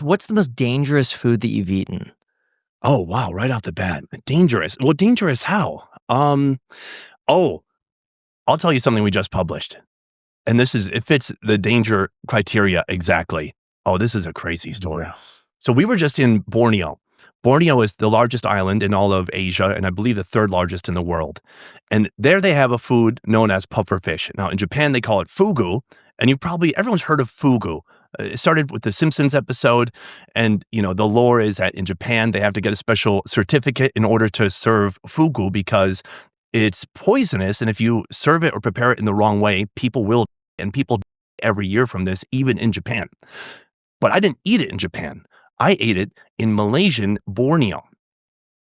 What's the most dangerous food that you've eaten? Oh, wow, right off the bat. Dangerous. Well, dangerous how? Oh, I'll tell you something we just published. And it fits the danger criteria exactly. Oh, this is a crazy story. Yeah. So we were just in Borneo. Borneo is the largest island in all of Asia, and I believe the third largest in the world. And there they have a food known as pufferfish. Now in Japan, they call it fugu. And everyone's heard of fugu. It started with the Simpsons episode. And, the lore is that in Japan, they have to get a special certificate in order to serve fugu because it's poisonous. And if you serve it or prepare it in the wrong way, people will, and people die every year from this, even in Japan. But I didn't eat it in Japan. I ate it in Malaysian Borneo.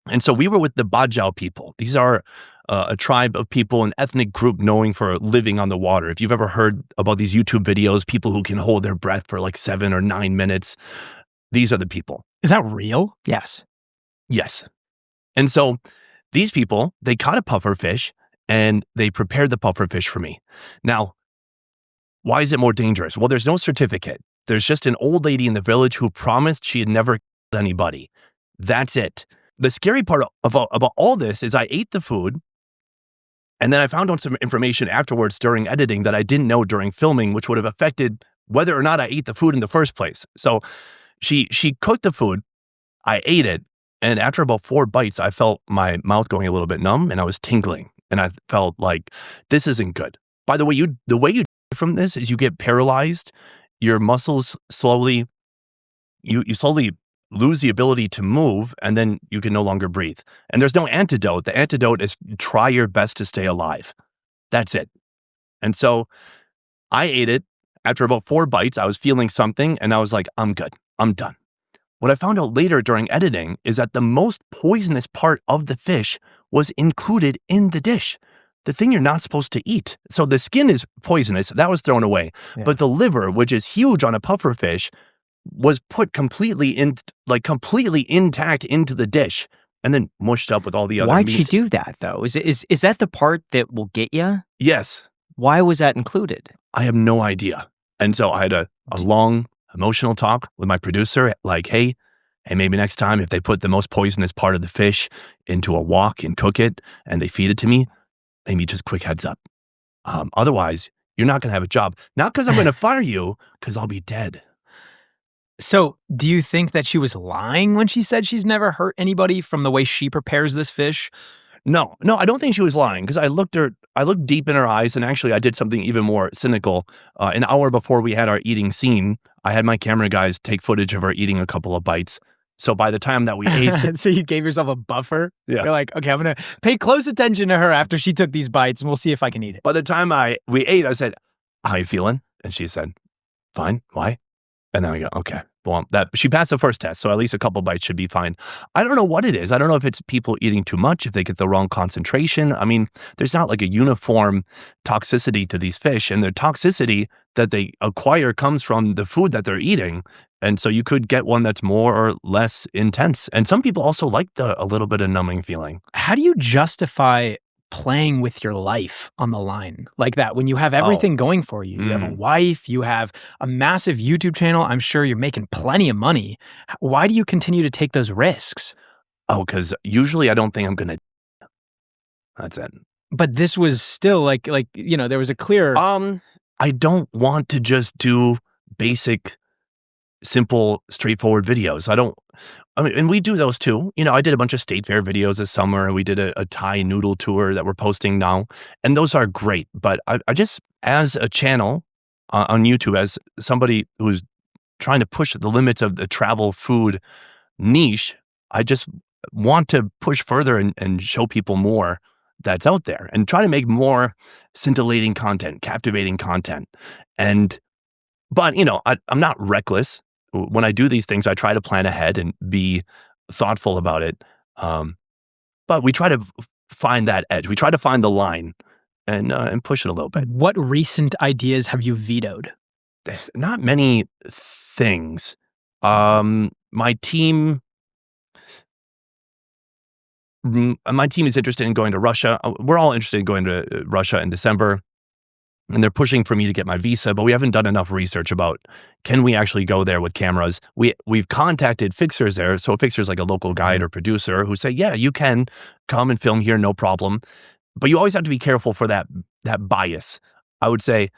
And so we were with the Bajau people. These are a tribe of people, an ethnic group known for living on the water. If you've ever heard about these YouTube videos, people who can hold their breath for like 7 or 9 minutes, these are the people. Is that real? Yes. Yes. And so these people, they caught a puffer fish and they prepared the puffer fish for me. Now, why is it more dangerous? Well, there's no certificate. There's just an old lady in the village who promised she had never killed anybody. That's it. The scary part about all this is I ate the food, and then I found out some information afterwards during editing that I didn't know during filming, which would have affected whether or not I ate the food in the first place. So she cooked the food, I ate it, and after about 4 bites, I felt my mouth going a little bit numb, and I was tingling, and I felt like this isn't good. By the way, the way you die from this is you get paralyzed. Your muscles slowly lose the ability to move, and then you can no longer breathe. And there's no antidote. The antidote is try your best to stay alive. That's it. And so I ate it. After about 4 bites, I was feeling something, and I was like, I'm good. I'm done. What I found out later during editing is that the most poisonous part of the fish was included in the dish. The thing you're not supposed to eat. So the skin is poisonous. That was thrown away. Yeah. But the liver, which is huge on a puffer fish, was put completely intact into the dish and then mushed up with all the other Why'd meats. she do that, though? Is that the part that will get you? Yes. Why was that included? I have no idea. And so I had a long emotional talk with my producer, like, hey, maybe next time if they put the most poisonous part of the fish into a wok and cook it and they feed it to me, maybe just quick heads up. Otherwise, you're not going to have a job. Not because I'm going to fire you, because I'll be dead. So do you think that she was lying when she said she's never hurt anybody from the way she prepares this fish? No, I don't think she was lying because I looked deep in her eyes, and actually I did something even more cynical. An hour before we had our eating scene, I had my camera guys take footage of her eating a couple of bites. So by the time that we ate... So you gave yourself a buffer? Yeah. You're like, okay, I'm going to pay close attention to her after she took these bites, and we'll see if I can eat it. By the time we ate, I said, how you feeling? And she said, fine. Why? And then I go, okay. Well, she passed the first test, so at least a couple bites should be fine. I don't know what it is. I don't know if it's people eating too much, if they get the wrong concentration. I mean, there's not like a uniform toxicity to these fish, and the toxicity that they acquire comes from the food that they're eating. And so you could get one that's more or less intense. And some people also like a little bit of numbing feeling. How do you justify playing with your life on the line like that when you have everything going for you? You have a wife, you have a massive YouTube channel. I'm sure you're making plenty of money. Why do you continue to take those risks? Oh, because usually I don't think I'm going to. That's it. But this was still like, there was a clear... I don't want to just do basic, simple, straightforward videos. And we do those too. I did a bunch of state fair videos this summer, and we did a Thai noodle tour that we're posting now. And those are great. But I just, as a channel on YouTube, as somebody who's trying to push the limits of the travel food niche, I just want to push further and show people more that's out there and try to make more scintillating content, captivating content. But I'm not reckless. When I do these things, I try to plan ahead and be thoughtful about it. But we try to find that edge. We try to find the line and push it a little bit. What recent ideas have you vetoed? There's not many things. My team is interested in going to Russia. We're all interested in going to Russia in December. and they're pushing for me to get my visa, but we haven't done enough research about can we actually go there with cameras. We've contacted fixers there. So a fixer is like a local guide or producer who say, yeah, you can come and film here, no problem. But you always have to be careful for that bias. I would say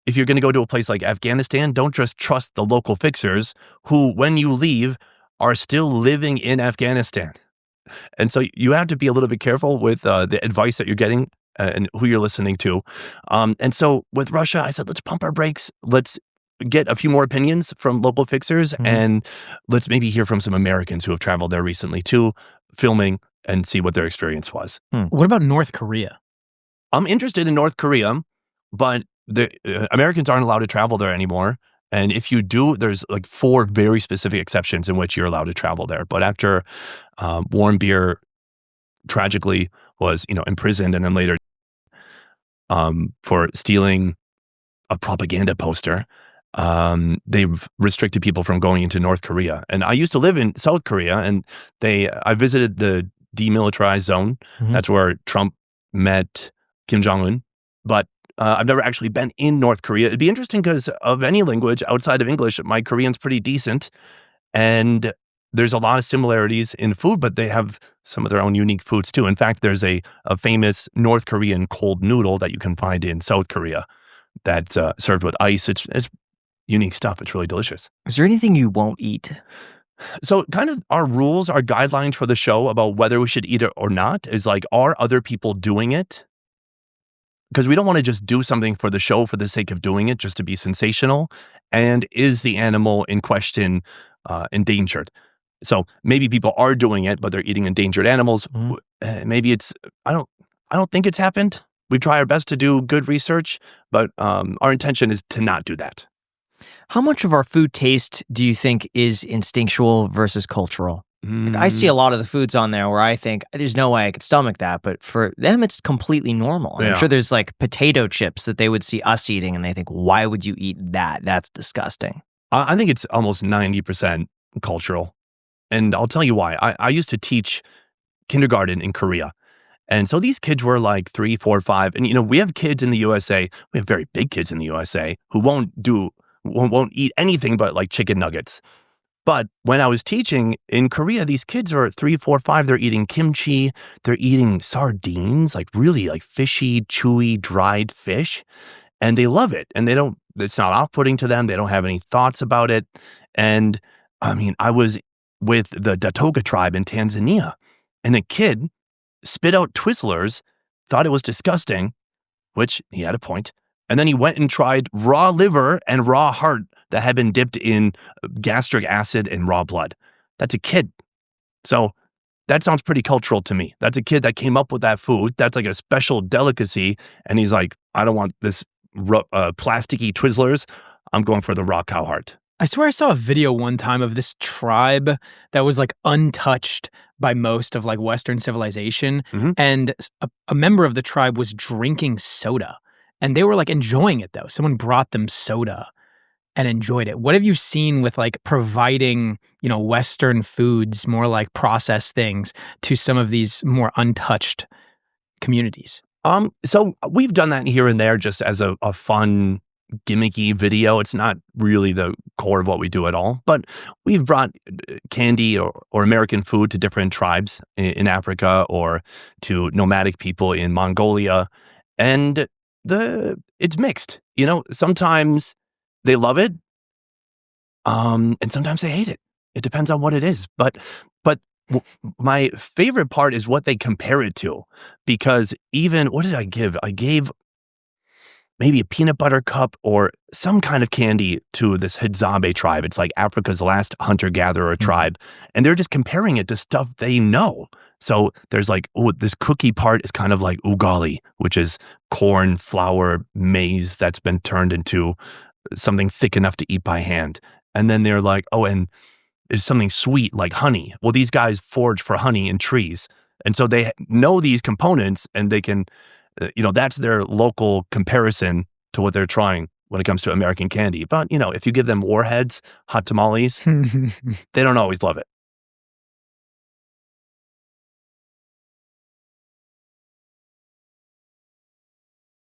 if you're going to go to a place like Afghanistan, don't just trust the local fixers who, when you leave, are still living in Afghanistan. And so you have to be a little bit careful with the advice that you're getting and who you're listening to. And so with Russia, I said, let's pump our brakes. Let's get a few more opinions from local fixers, and let's maybe hear from some Americans who have traveled there recently too, filming and see what their experience was. What about North Korea? I'm interested in North Korea, but the Americans aren't allowed to travel there anymore. And if you do, there's like 4 very specific exceptions in which you're allowed to travel there. But after Warren Beer tragically was, imprisoned and then later for stealing a propaganda poster, they've restricted people from going into North Korea. And I used to live in South Korea, and I visited the demilitarized zone. That's where Trump met Kim Jong-un. But I've never actually been in North Korea. It'd be interesting because of any language outside of English, my Korean's pretty decent. And there's a lot of similarities in food, but they have some of their own unique foods too. In fact, there's a famous North Korean cold noodle that you can find in South Korea that's served with ice. It's unique stuff. It's really delicious. Is there anything you won't eat? So kind of our rules, our guidelines for the show about whether we should eat it or not is like, are other people doing it? Because we don't want to just do something for the show for the sake of doing it, just to be sensational. And is the animal in question endangered? So maybe people are doing it, but they're eating endangered animals. Maybe it's, I don't think it's happened. We try our best to do good research, but our intention is to not do that. How much of our food taste do you think is instinctual versus cultural? Like, I see a lot of the foods on there where I think there's no way I could stomach that, but for them, it's completely normal. And I'm sure there's like potato chips that they would see us eating and they think, why would you eat that? That's disgusting. I think it's almost 90% cultural. And I'll tell you why. I used to teach kindergarten in Korea. And so these kids were like 3, 4, 5. And, we have kids in the USA. We have very big kids in the USA who won't eat anything but like chicken nuggets. But when I was teaching in Korea, these kids are 3, 4, 5. They're eating kimchi. They're eating sardines, like really like fishy, chewy, dried fish. And they love it. And it's not off-putting to them. They don't have any thoughts about it. And I mean, I was with the Datoga tribe in Tanzania, and a kid spit out Twizzlers, thought it was disgusting, which he had a point. And then he went and tried raw liver and raw heart that had been dipped in gastric acid and raw blood. That's a kid. So that sounds pretty cultural to me. That's a kid that came up with that food. That's like a special delicacy. And he's like, I don't want this plasticky Twizzlers. I'm going for the raw cow heart. I swear I saw a video one time of this tribe that was like untouched by most of like Western civilization. And a member of the tribe was drinking soda. And they were like enjoying it though. Someone brought them soda and enjoyed it. What have you seen with like providing, Western foods, more like processed things to some of these more untouched communities? So we've done that here and there just as a fun, gimmicky video. It's not really the core of what we do at all. But we've brought candy or American food to different tribes in Africa or to nomadic people in Mongolia. And it's mixed. Sometimes they love it, and sometimes they hate it. It depends on what it is. But my favorite part is what they compare it to, because even, what did I give? I gave maybe a peanut butter cup or some kind of candy to this Hadzabe tribe. It's like Africa's last hunter-gatherer tribe. And they're just comparing it to stuff they know. So there's like, this cookie part is kind of like ugali, which is corn, flour, maize that's been turned into something thick enough to eat by hand. And then they're like, and there's something sweet like honey. Well, these guys forage for honey in trees. And so they know these components, and they can, that's their local comparison to what they're trying when it comes to American candy. But, if you give them warheads, hot tamales, they don't always love it.